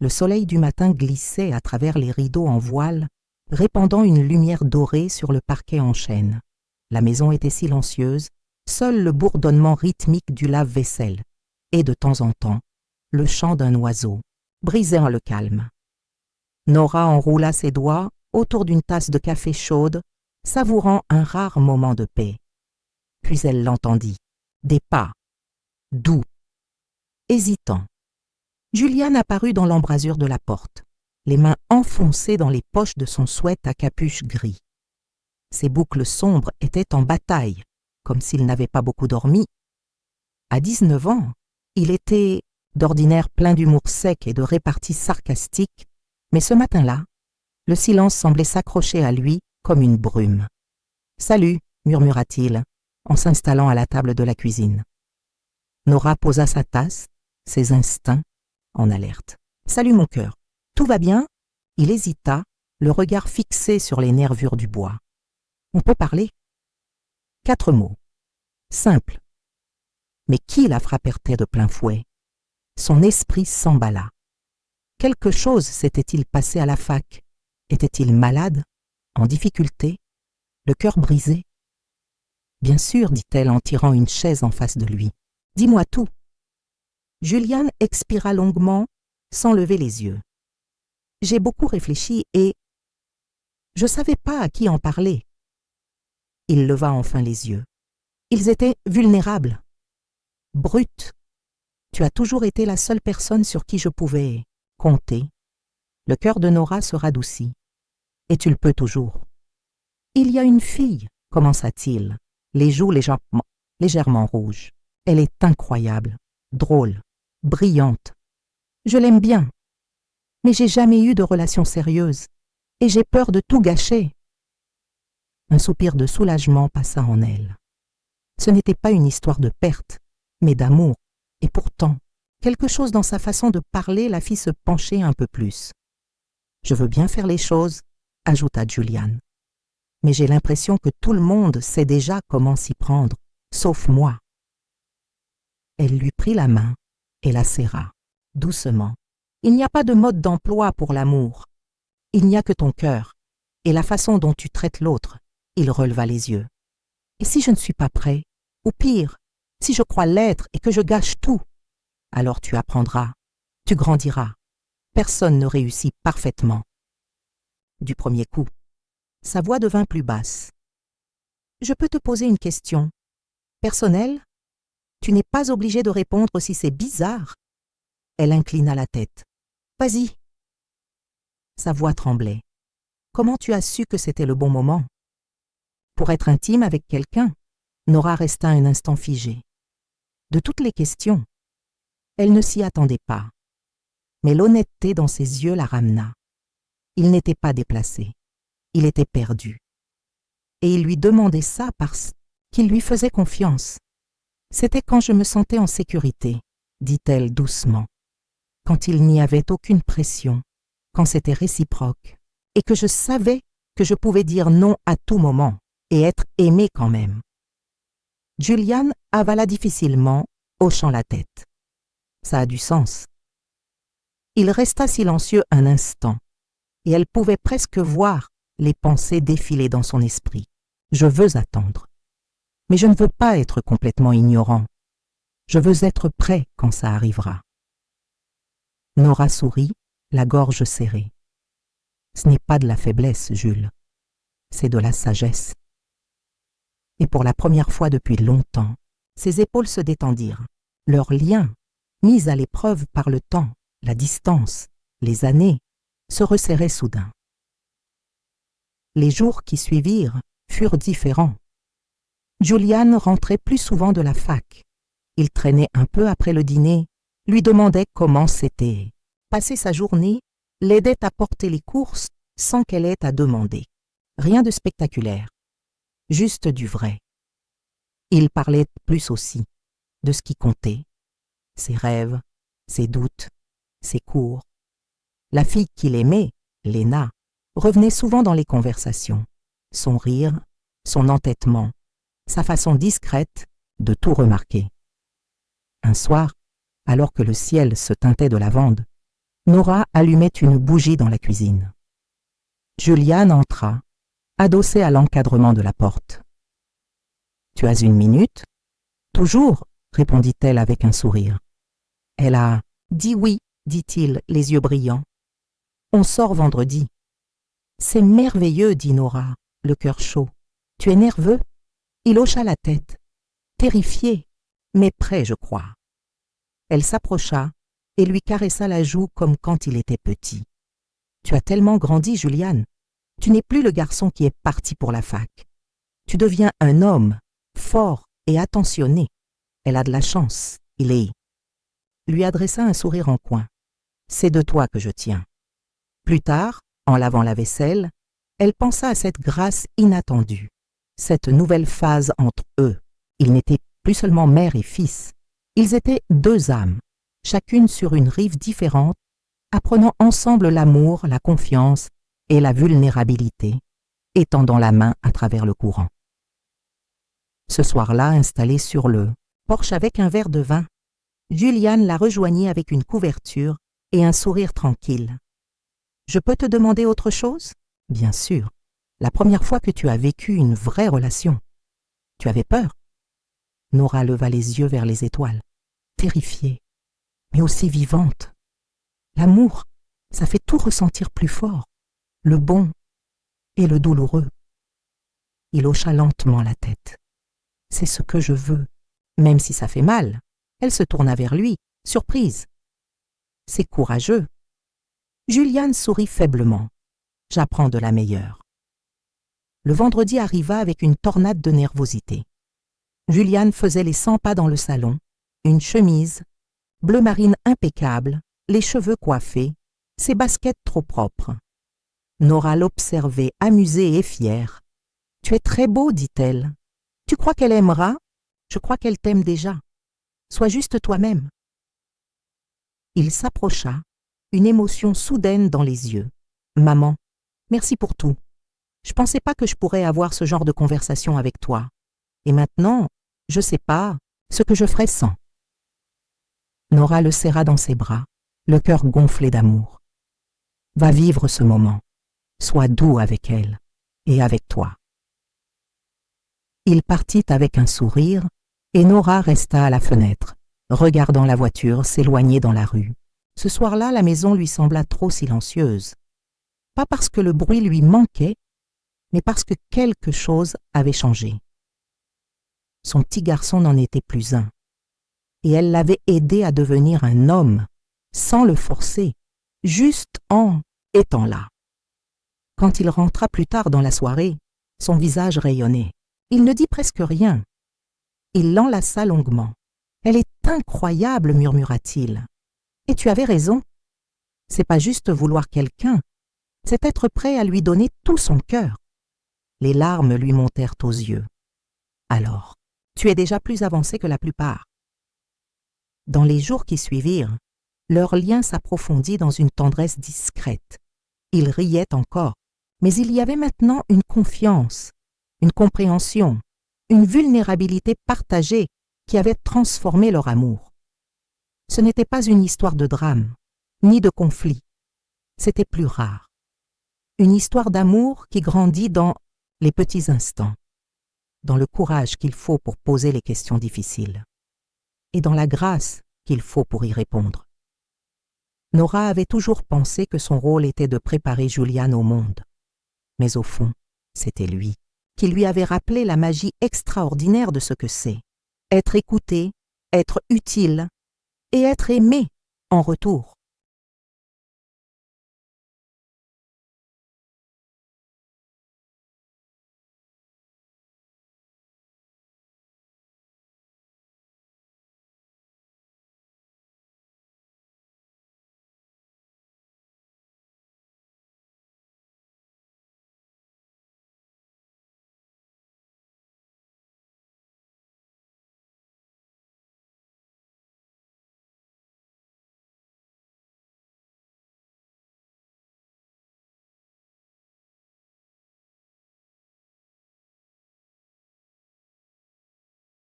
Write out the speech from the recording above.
Le soleil du matin glissait à travers les rideaux en voile, répandant une lumière dorée sur le parquet en chêne. La maison était silencieuse, seul le bourdonnement rythmique du lave-vaisselle et, de temps en temps, le chant d'un oiseau brisait le calme. Nora enroula ses doigts autour d'une tasse de café chaude, savourant un rare moment de paix. Puis elle l'entendit. Des pas, doux, hésitants. Julian apparut dans l'embrasure de la porte, les mains enfoncées dans les poches de son sweat à capuche gris. Ses boucles sombres étaient en bataille, comme s'il n'avait pas beaucoup dormi. À 19 ans, il était, d'ordinaire plein d'humour sec et de répartie sarcastique, mais ce matin-là, le silence semblait s'accrocher à lui comme une brume. « Salut » murmura-t-il, en s'installant à la table de la cuisine. Nora posa sa tasse, ses instincts en alerte. « Salut mon cœur, tout va bien ?» Il hésita, le regard fixé sur les nervures du bois. « On peut parler ?» 4 mots. Simples. Mais qui la frappait de plein fouet? Son esprit s'emballa. Quelque chose s'était-il passé à la fac? Était-il malade? En difficulté? Le cœur brisé? Bien sûr, dit-elle en tirant une chaise en face de lui. Dis-moi tout. Julian expira longuement, sans lever les yeux. J'ai beaucoup réfléchi et je ne savais pas à qui en parler. Il leva enfin les yeux. Ils étaient vulnérables. Brutes. Tu as toujours été la seule personne sur qui je pouvais compter. Le cœur de Nora se radoucit. Et tu le peux toujours. Il y a une fille, commença-t-il, les joues légèrement rouges. Elle est incroyable, drôle, brillante. Je l'aime bien. Mais j'ai jamais eu de relation sérieuse et j'ai peur de tout gâcher. Un soupir de soulagement passa en elle. Ce n'était pas une histoire de perte, mais d'amour, et pourtant, quelque chose dans sa façon de parler la fit se pencher un peu plus. « Je veux bien faire les choses », ajouta Julian. « Mais j'ai l'impression que tout le monde sait déjà comment s'y prendre, sauf moi. » Elle lui prit la main et la serra, doucement. « Il n'y a pas de mode d'emploi pour l'amour. Il n'y a que ton cœur et la façon dont tu traites l'autre. » Il releva les yeux. « Et si je ne suis pas prêt? Ou pire, si je crois l'être et que je gâche tout? Alors tu apprendras, tu grandiras. Personne ne réussit parfaitement. » Du premier coup, sa voix devint plus basse. « Je peux te poser une question. Personnelle? Tu n'es pas obligé de répondre si c'est bizarre. » Elle inclina la tête. « Vas-y. » Sa voix tremblait. « Comment tu as su que c'était le bon moment? » Pour être intime avec quelqu'un, Nora resta un instant figée. De toutes les questions, elle ne s'y attendait pas. Mais l'honnêteté dans ses yeux la ramena. Il n'était pas déplacé. Il était perdu. Et il lui demandait ça parce qu'il lui faisait confiance. « C'était quand je me sentais en sécurité, » dit-elle doucement. « Quand il n'y avait aucune pression, quand c'était réciproque, et que je savais que je pouvais dire non à tout moment et être aimé quand même. » Julian avala difficilement, hochant la tête. Ça a du sens. Il resta silencieux un instant, et elle pouvait presque voir les pensées défiler dans son esprit. Je veux attendre. Mais je ne veux pas être complètement ignorant. Je veux être prêt quand ça arrivera. Nora sourit, la gorge serrée. Ce n'est pas de la faiblesse, Jules. C'est de la sagesse. Et pour la première fois depuis longtemps, ses épaules se détendirent. Leur lien, mis à l'épreuve par le temps, la distance, les années, se resserrait soudain. Les jours qui suivirent furent différents. Julian rentrait plus souvent de la fac. Il traînait un peu après le dîner, lui demandait comment c'était. Passer sa journée l'aidait à porter les courses sans qu'elle ait à demander. Rien de spectaculaire, juste du vrai. Il parlait plus aussi, de ce qui comptait, ses rêves, ses doutes, ses cours. La fille qu'il aimait, Léna, revenait souvent dans les conversations. Son rire, son entêtement, sa façon discrète de tout remarquer. Un soir, alors que le ciel se teintait de lavande, Nora allumait une bougie dans la cuisine. Juliane entra, adossée à l'encadrement de la porte. « Tu as une minute ?»« Toujours, » répondit-elle avec un sourire. Elle a dit oui, dit-il, les yeux brillants. On sort vendredi. C'est merveilleux, dit Nora, le cœur chaud. Tu es nerveux? Il hocha la tête, terrifié, mais prêt, je crois. Elle s'approcha et lui caressa la joue comme quand il était petit. Tu as tellement grandi, Juliane. Tu n'es plus le garçon qui est parti pour la fac. Tu deviens un homme, fort et attentionné. Elle a de la chance, il est. Lui adressa un sourire en coin. C'est de toi que je tiens. Plus tard, en lavant la vaisselle, elle pensa à cette grâce inattendue, cette nouvelle phase entre eux. Ils n'étaient plus seulement mère et fils. Ils étaient deux âmes, chacune sur une rive différente, apprenant ensemble l'amour, la confiance et la vulnérabilité, étendant la main à travers le courant. Ce soir-là, installée sur le porche avec un verre de vin, Juliane la rejoignit avec une couverture et un sourire tranquille. « Je peux te demander autre chose ?»« Bien sûr. La première fois que tu as vécu une vraie relation. Tu avais peur ?» Nora leva les yeux vers les étoiles, terrifiée, mais aussi vivante. L'amour, ça fait tout ressentir plus fort, le bon et le douloureux. Il hocha lentement la tête. « C'est ce que je veux, même si ça fait mal. » Elle se tourna vers lui, surprise. « C'est courageux. » Juliane sourit faiblement. « J'apprends de la meilleure. » Le vendredi arriva avec une tornade de nervosité. Juliane faisait les 100 pas dans le salon, une chemise, bleu marine impeccable, les cheveux coiffés, ses baskets trop propres. Nora l'observait amusée et fière. « Tu es très beau, dit-elle. Tu crois qu'elle aimera? Je crois qu'elle t'aime déjà. Sois juste toi-même. » Il s'approcha, une émotion soudaine dans les yeux. « Maman, merci pour tout. Je pensais pas que je pourrais avoir ce genre de conversation avec toi. Et maintenant, je sais pas ce que je ferais sans. » Nora le serra dans ses bras, le cœur gonflé d'amour. « Va vivre ce moment. Sois doux avec elle et avec toi. » Il partit avec un sourire et Nora resta à la fenêtre, regardant la voiture s'éloigner dans la rue. Ce soir-là, la maison lui sembla trop silencieuse. Pas parce que le bruit lui manquait, mais parce que quelque chose avait changé. Son petit garçon n'en était plus un, et elle l'avait aidé à devenir un homme, sans le forcer, juste en étant là. Quand il rentra plus tard dans la soirée, son visage rayonnait. Il ne dit presque rien. Il l'enlaça longuement. « Elle est incroyable, murmura-t-il. Et tu avais raison. C'est pas juste vouloir quelqu'un, c'est être prêt à lui donner tout son cœur. » Les larmes lui montèrent aux yeux. « Alors, tu es déjà plus avancé que la plupart. » Dans les jours qui suivirent, leur lien s'approfondit dans une tendresse discrète. Ils riaient encore, mais il y avait maintenant une confiance, une compréhension, une vulnérabilité partagée qui avait transformé leur amour. Ce n'était pas une histoire de drame, ni de conflit. C'était plus rare. Une histoire d'amour qui grandit dans les petits instants, dans le courage qu'il faut pour poser les questions difficiles, et dans la grâce qu'il faut pour y répondre. Nora avait toujours pensé que son rôle était de préparer Juliane au monde. Mais au fond, c'était lui qui lui avait rappelé la magie extraordinaire de ce que c'est. Être écouté, être utile et être aimé en retour.